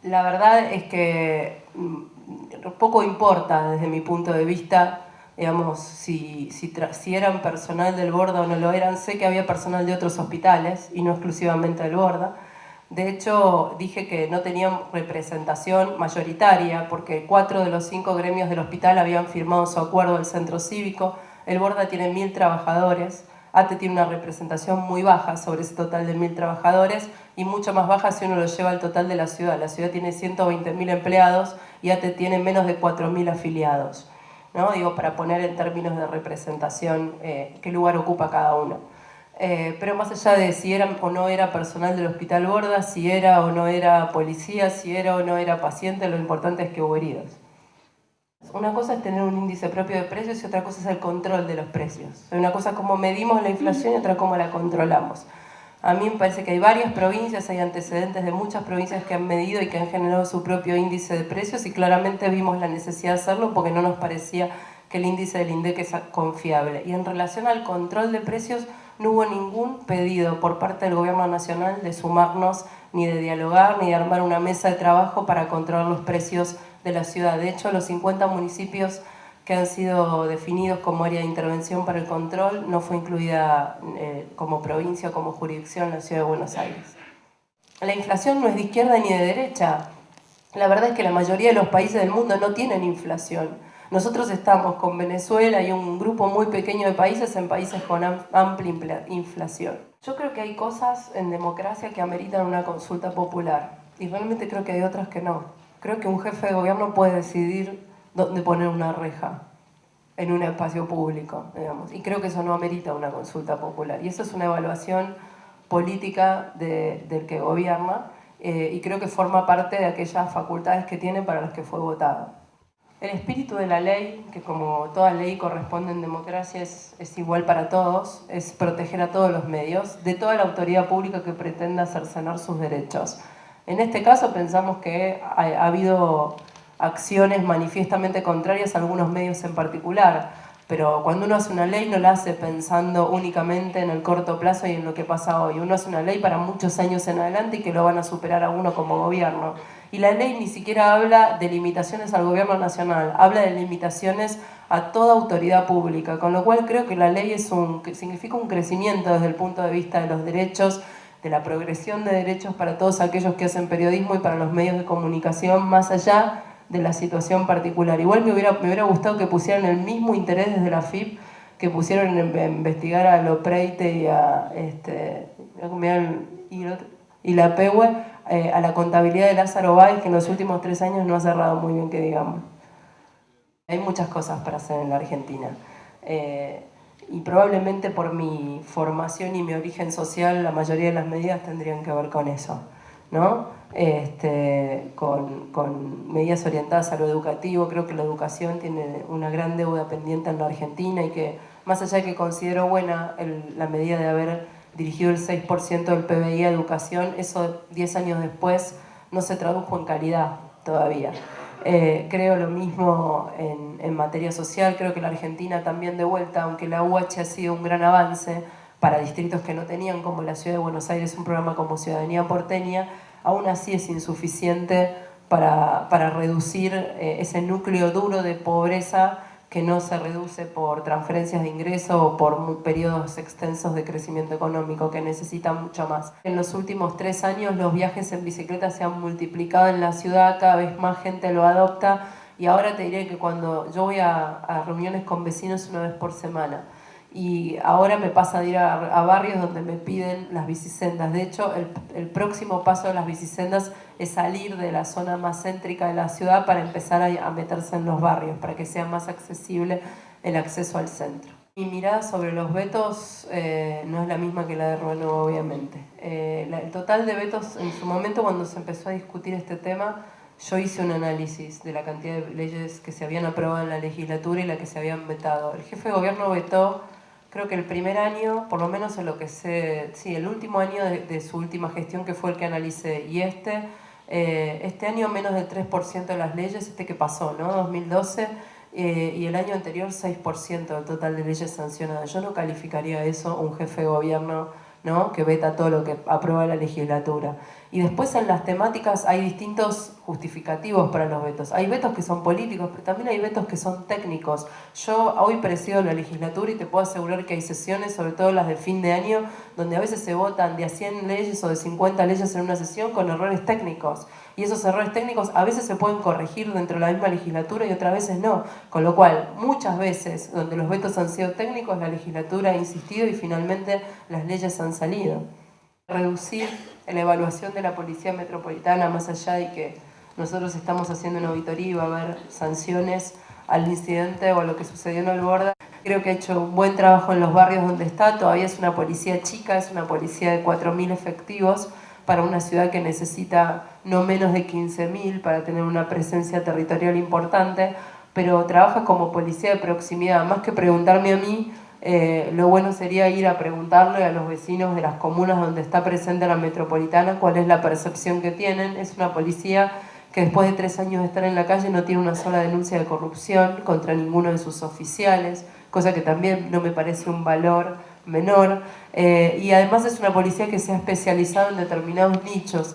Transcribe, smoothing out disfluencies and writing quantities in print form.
La verdad es que poco importa desde mi punto de vista, digamos, si eran personal del Borda o no lo eran. Sé que había personal de otros hospitales y no exclusivamente del Borda. De hecho, dije que no tenían representación mayoritaria porque 4 de los 5 gremios del hospital habían firmado su acuerdo del centro cívico. El Borda tiene 1000 trabajadores. ATE tiene una representación muy baja sobre ese total de 1000 trabajadores y mucho más baja si uno lo lleva al total de la ciudad. La ciudad tiene 120.000 empleados y ATE tiene menos de 4000 afiliados, ¿no? Digo, para poner en términos de representación qué lugar ocupa cada uno. Pero más allá de si era o no era personal del Hospital Borda, si era o no era policía, si era o no era paciente, lo importante es que hubo heridos. Una cosa es tener un índice propio de precios y otra cosa es el control de los precios. Una cosa es cómo medimos la inflación y otra cómo la controlamos. A mí me parece que hay varias provincias, hay antecedentes de muchas provincias que han medido y que han generado su propio índice de precios y claramente vimos la necesidad de hacerlo porque no nos parecía que el índice del INDEC es confiable. Y en relación al control de precios, no hubo ningún pedido por parte del Gobierno Nacional de sumarnos, ni de dialogar, ni de armar una mesa de trabajo para controlar los precios de la ciudad. De hecho, los 50 municipios que han sido definidos como área de intervención para el control no fue incluida como provincia o como jurisdicción la ciudad de Buenos Aires. La inflación no es de izquierda ni de derecha. La verdad es que la mayoría de los países del mundo no tienen inflación. Nosotros estamos con Venezuela y un grupo muy pequeño de países en países con amplia inflación. Yo creo que hay cosas en democracia que ameritan una consulta popular y realmente creo que hay otras que no. Creo que un jefe de gobierno puede decidir dónde poner una reja en un espacio público, digamos, y creo que eso no amerita una consulta popular. Y eso es una evaluación política del que gobierna y creo que forma parte de aquellas facultades que tiene para las que fue votado. El espíritu de la ley, que como toda ley corresponde en democracia, es igual para todos, es proteger a todos los medios, de toda la autoridad pública que pretenda cercenar sus derechos. En este caso pensamos que ha habido acciones manifiestamente contrarias a algunos medios en particular, pero cuando uno hace una ley no la hace pensando únicamente en el corto plazo y en lo que pasa hoy. Uno hace una ley para muchos años en adelante y que lo van a superar a uno como gobierno. Y la ley ni siquiera habla de limitaciones al gobierno nacional, habla de limitaciones a toda autoridad pública, con lo cual creo que la ley significa un crecimiento desde el punto de vista de los derechos, de la progresión de derechos para todos aquellos que hacen periodismo y para los medios de comunicación, más allá de la situación particular. Igual me hubiera gustado que pusieran el mismo interés desde la FIP que pusieron en investigar a Lopreite y a y la PEHUE, a la contabilidad de Lázaro Báez, que en los últimos 3 años no ha cerrado muy bien, que digamos. Hay muchas cosas para hacer en la Argentina. Y probablemente por mi formación y mi origen social, la mayoría de las medidas tendrían que ver con eso, ¿no? Con medidas orientadas a lo educativo. Creo que la educación tiene una gran deuda pendiente en la Argentina y que, más allá de que considero buena la medida de haber dirigido el 6% del PBI a educación, eso 10 años después no se tradujo en calidad todavía. Creo lo mismo en materia social. Creo que la Argentina también de vuelta, aunque la UH ha sido un gran avance para distritos que no tenían, como la Ciudad de Buenos Aires, un programa como Ciudadanía Porteña, aún así es insuficiente para reducir ese núcleo duro de pobreza que no se reduce por transferencias de ingreso o por periodos extensos de crecimiento económico, que necesita mucho más. En los últimos 3 años los viajes en bicicleta se han multiplicado en la ciudad, cada vez más gente lo adopta y ahora te diré que cuando yo voy a reuniones con vecinos una vez por semana, y ahora me pasa de ir a barrios donde me piden las bicisendas. De hecho, el próximo paso de las bicisendas es salir de la zona más céntrica de la ciudad para empezar a meterse en los barrios, para que sea más accesible el acceso al centro. Mi mirada sobre los vetos no es la misma que la de Ruano, obviamente. El total de vetos, en su momento cuando se empezó a discutir este tema, yo hice un análisis de la cantidad de leyes que se habían aprobado en la legislatura y la que se habían vetado. El jefe de gobierno vetó, creo que el primer año, por lo menos en lo que sé, sí, el último año de su última gestión, que fue el que analicé, y este año menos del 3% de las leyes, que pasó, ¿no? 2012, y el año anterior 6% del total de leyes sancionadas. Yo no calificaría eso un jefe de gobierno, ¿no?, que veta todo lo que aprueba la legislatura. Y después en las temáticas hay distintos justificativos para los vetos. Hay vetos que son políticos, pero también hay vetos que son técnicos. Yo hoy presido la legislatura y te puedo asegurar que hay sesiones, sobre todo las de fin de año, donde a veces se votan de a 100 leyes o de 50 leyes en una sesión con errores técnicos. Y esos errores técnicos a veces se pueden corregir dentro de la misma legislatura y otras veces no. Con lo cual, muchas veces donde los vetos han sido técnicos, la legislatura ha insistido y finalmente las leyes han salido. Reducir la evaluación de la Policía Metropolitana, más allá de que nosotros estamos haciendo una auditoría y va a haber sanciones al incidente o a lo que sucedió en Alborda. Creo que ha hecho un buen trabajo en los barrios donde está, todavía es una policía chica, es una policía de 4.000 efectivos para una ciudad que necesita no menos de 15.000 para tener una presencia territorial importante, pero trabaja como policía de proximidad. Más que preguntarme a mí, lo bueno sería ir a preguntarle a los vecinos de las comunas donde está presente la metropolitana cuál es la percepción que tienen. Es una policía que después de 3 años de estar en la calle no tiene una sola denuncia de corrupción contra ninguno de sus oficiales, cosa que también no me parece un valor menor. Y además es una policía que se ha especializado en determinados nichos.